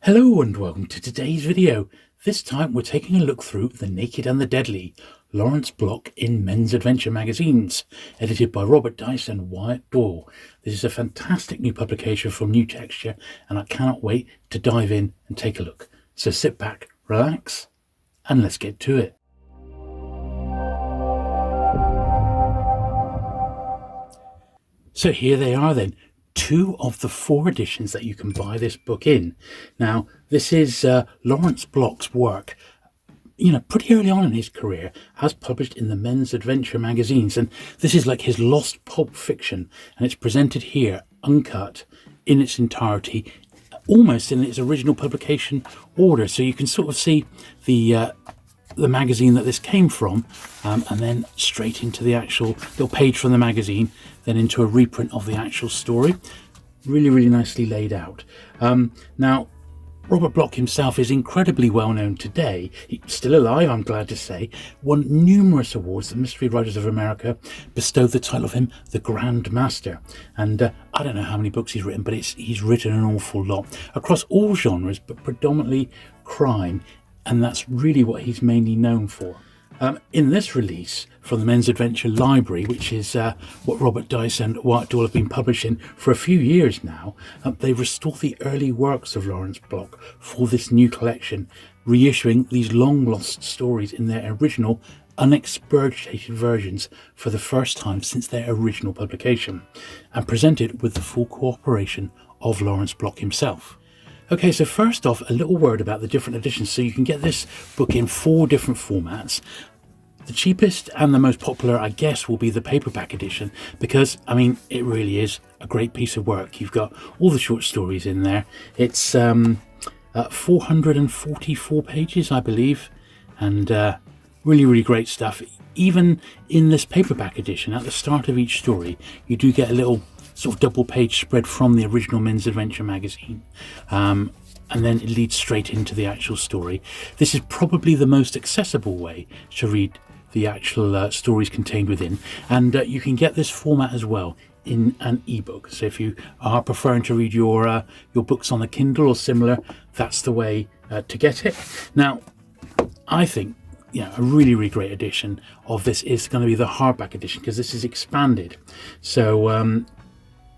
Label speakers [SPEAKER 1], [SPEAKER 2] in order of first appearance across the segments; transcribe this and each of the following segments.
[SPEAKER 1] Hello and welcome to today's video. This time we're taking a look through The Naked and the Deadly, Lawrence Block in Men's Adventure magazines, edited by Robert Dice and Wyatt Doyle. This is a fantastic new publication from New Texture and I cannot wait to dive in and take a look. So sit back, relax and let's get to it. So here they are then. Two of the four editions that you can buy this book in. Now, this is Lawrence Block's work, pretty early on in his career, as published in the Men's Adventure magazines. And this is like his lost pulp fiction. And it's presented here, uncut, in its entirety, almost in its original publication order. So you can sort of see the magazine that this came from, and then straight into the actual little page from the magazine, then into a reprint of the actual story. Really nicely laid out. Now, Robert Block himself is incredibly well known today. He's still alive, I'm glad to say. Won numerous awards. The Mystery Writers of America bestowed the title of him the Grand Master. And I don't know how many books he's written, but he's written an awful lot across all genres, but predominantly crime. And that's really what he's mainly known for. In this release from the Men's Adventure Library, which is what Robert Dice and Wyatt Doyle have been publishing for a few years now, they've restored the early works of Lawrence Block for this new collection, reissuing these long-lost stories in their original unexpurgated versions for the first time since their original publication, and presented with the full cooperation of Lawrence Block himself. Okay, so first off, a little word about the different editions. So you can get this book in 4 different formats. The cheapest and the most popular, I guess, will be the paperback edition because, it really is a great piece of work. You've got all the short stories in there. It's 444 pages, I believe, and really great stuff. Even in this paperback edition, at the start of each story, you do get a little sort of double page spread from the original Men's Adventure magazine, and then it leads straight into the actual story. This is probably the most accessible way to read the actual stories contained within, and you can get this format as well in an ebook. So if you are preferring to read your books on the Kindle or similar, that's the way to get it. Now, I think a really great edition of this is going to be the hardback edition because this is expanded. So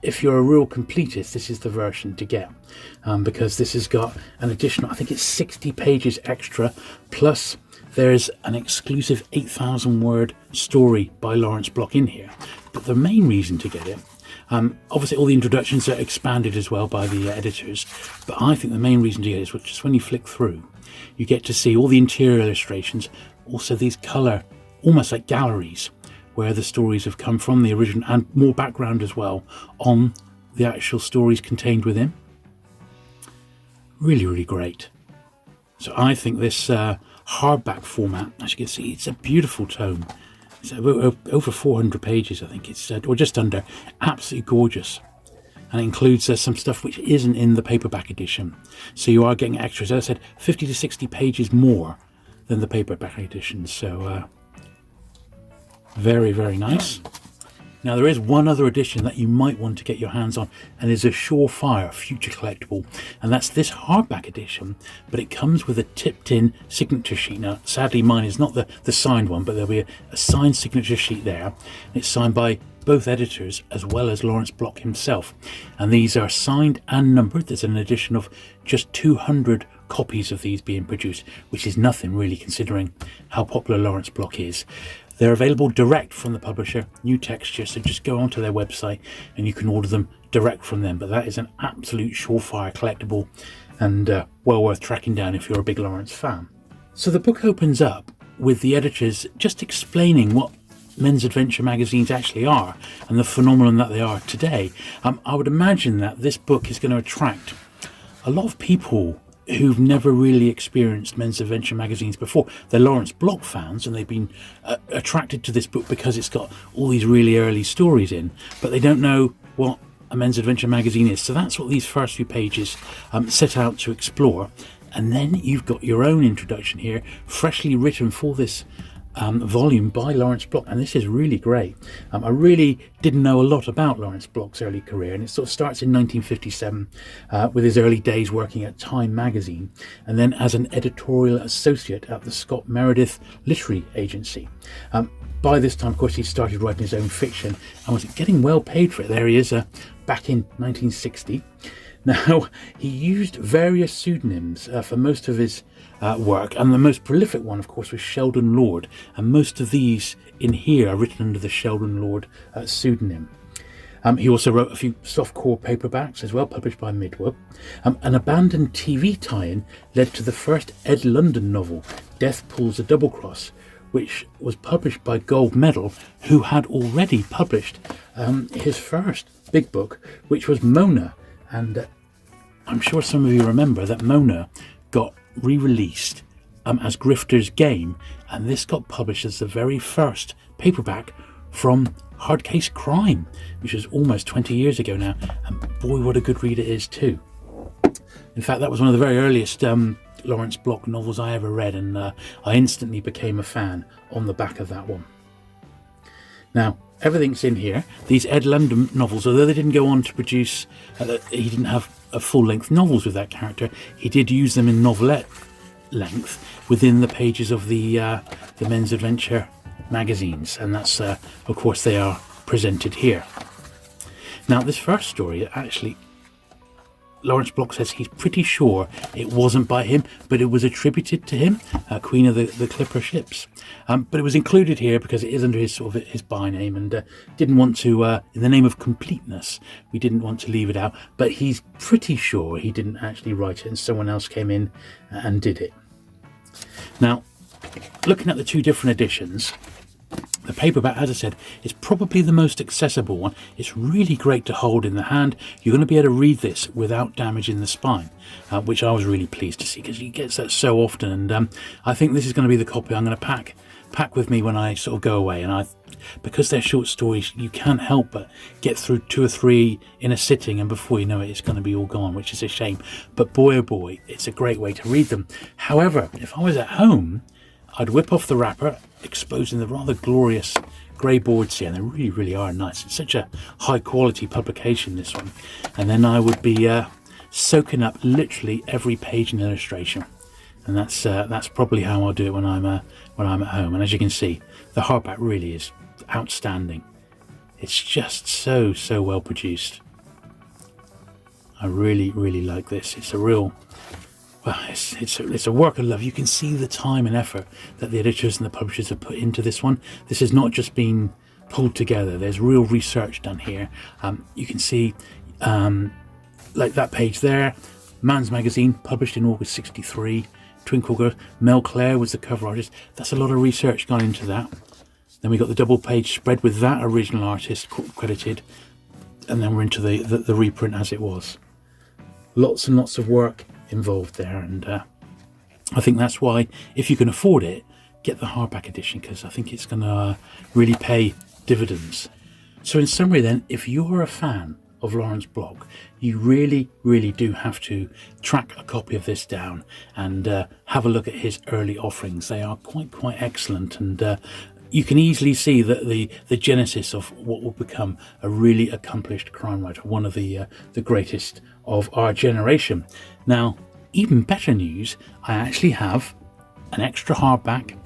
[SPEAKER 1] if you're a real completist, this is the version to get, because this has got an additional, I think it's 60 pages extra, plus there's an exclusive 8,000 word story by Lawrence Block in here. But the main reason to get it, obviously all the introductions are expanded as well by the editors, but I think the main reason to get it is just when you flick through, you get to see all the interior illustrations, also these colour, almost like galleries, where the stories have come from, the original, and more background as well on the actual stories contained within. Really great. So I think this hardback format, as you can see, it's a beautiful tome. It's over 400 pages, I think it's, or just under. Absolutely gorgeous. And it includes some stuff which isn't in the paperback edition. So you are getting extras. As I said, 50 to 60 pages more than the paperback edition. So very nice. Now there is one other edition that you might want to get your hands on, and is a surefire future collectible, and that's this hardback edition, but it comes with a tipped in signature sheet. Now sadly mine is not the signed one, but there'll be a signed signature sheet there. It's signed by both editors as well as Lawrence Block himself, and these are signed and numbered. There's an edition of just 200 copies of these being produced, which is nothing really considering how popular Lawrence Block is. They're available direct from the publisher, New Texture, so just go onto their website and you can order them direct from them. But that is an absolute surefire collectible, and well worth tracking down if you're a big Lawrence fan. So the book opens up with the editors just explaining what Men's Adventure magazines actually are and the phenomenon that they are today. I would imagine that this book is going to attract a lot of people who've never really experienced Men's Adventure magazines before. They're Lawrence Block fans and they've been attracted to this book because it's got all these really early stories in, but they don't know what a Men's Adventure magazine is. So that's what these first few pages set out to explore. And then you've got your own introduction here, freshly written for this volume by Lawrence Block, and this is really great. I really didn't know a lot about Lawrence Block's early career, and it sort of starts in 1957 with his early days working at Time magazine, and then as an editorial associate at the Scott Meredith Literary Agency. By this time, of course, he started writing his own fiction and was getting well paid for it. There he is, back in 1960. Now, he used various pseudonyms for most of his work, and the most prolific one, of course, was Sheldon Lord, and most of these in here are written under the Sheldon Lord pseudonym. He also wrote a few softcore paperbacks as well, published by Midway. An abandoned TV tie-in led to the first Ed London novel, Death Pulls a Double Cross, which was published by Gold Medal, who had already published his first big book, which was Mona. And I'm sure some of you remember that Mona got re-released as Grifter's Game, and this got published as the very first paperback from Hardcase Crime, which was almost 20 years ago now, and boy, what a good read it is too. In fact, that was one of the very earliest Lawrence Block novels I ever read, and I instantly became a fan on the back of that one. Now, everything's in here. These Ed London novels, although they didn't go on to produce, he didn't have full-length novels with that character, he did use them in novelette length within the pages of the Men's Adventure magazines, and that's, of course, they are presented here. Now, this first story, actually, Lawrence Block says he's pretty sure it wasn't by him, but it was attributed to him, Queen of the Clipper ships. But it was included here because it is under his sort of his by name, and didn't want to, in the name of completeness, we didn't want to leave it out. But he's pretty sure he didn't actually write it, and someone else came in and did it. Now, looking at the two different editions, the paperback, as I said, is probably the most accessible one. It's really great to hold in the hand. You're going to be able to read this without damaging the spine, which I was really pleased to see because you get that so often. And I think this is going to be the copy I'm going to pack with me when I sort of go away. And because they're short stories, you can't help but get through 2 or 3 in a sitting, and before you know it, it's going to be all gone, which is a shame. But boy, oh boy, it's a great way to read them. However, if I was at home, I'd whip off the wrapper, exposing the rather glorious grey boards here, and they really, really are nice. It's such a high quality publication, this one. And then I would be soaking up literally every page in illustration, and that's probably how I'll do it when I'm at home. And as you can see, the hardback really is outstanding. It's just so well produced. I really, really like this. It's a real, well, it's a work of love. You can see the time and effort that the editors and the publishers have put into this one. This has not just been pulled together. There's real research done here. You can see, like that page there, Man's Magazine, published in August '63. Twinkle Girls. Mel Clare was the cover artist. That's a lot of research gone into that. Then we got the double page spread with that original artist credited, and then we're into the reprint as it was. Lots and lots of work involved there, and I think that's why, if you can afford it, get the hardback edition, because I think it's going to really pay dividends. So in summary then, if you're a fan of Lawrence Block, you really, really do have to track a copy of this down and have a look at his early offerings. They are quite excellent, and you can easily see that the genesis of what will become a really accomplished crime writer, one of the greatest of our generation. Now, even better news, I actually have an extra hardback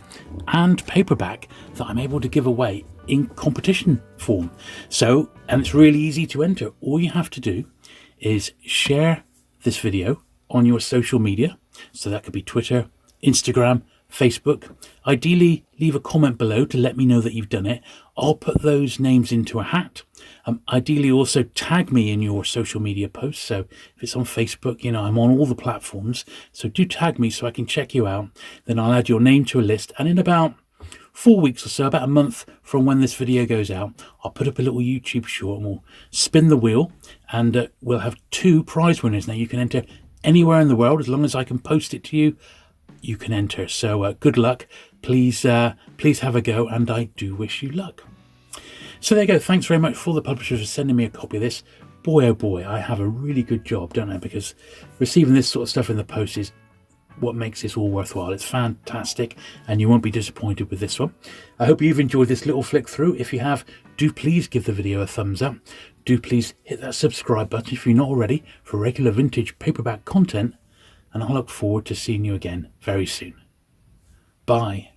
[SPEAKER 1] and paperback that I'm able to give away in competition form. So, and it's really easy to enter. All you have to do is share this video on your social media. So that could be Twitter, Instagram, Facebook. Ideally, leave a comment below to let me know that you've done it. I'll put those names into a hat. Ideally, also tag me in your social media posts. So if it's on Facebook, you know, I'm on all the platforms. So do tag me so I can check you out. Then I'll add your name to a list. And in about 4 weeks or so, about a month from when this video goes out, I'll put up a little YouTube short and we'll spin the wheel, and we'll have 2 prize winners. Now you can enter anywhere in the world. As long as I can post it to you, you can enter. So good luck. Please have a go, and I do wish you luck. So there you go. Thanks very much for the publishers for sending me a copy of this. Boy, oh boy, I have a really good job, don't I? Because receiving this sort of stuff in the post is what makes this all worthwhile. It's fantastic, and you won't be disappointed with this one. I hope you've enjoyed this little flick through. If you have, do please give the video a thumbs up. Do please hit that subscribe button if you're not already for regular vintage paperback content, and I look forward to seeing you again very soon. Bye.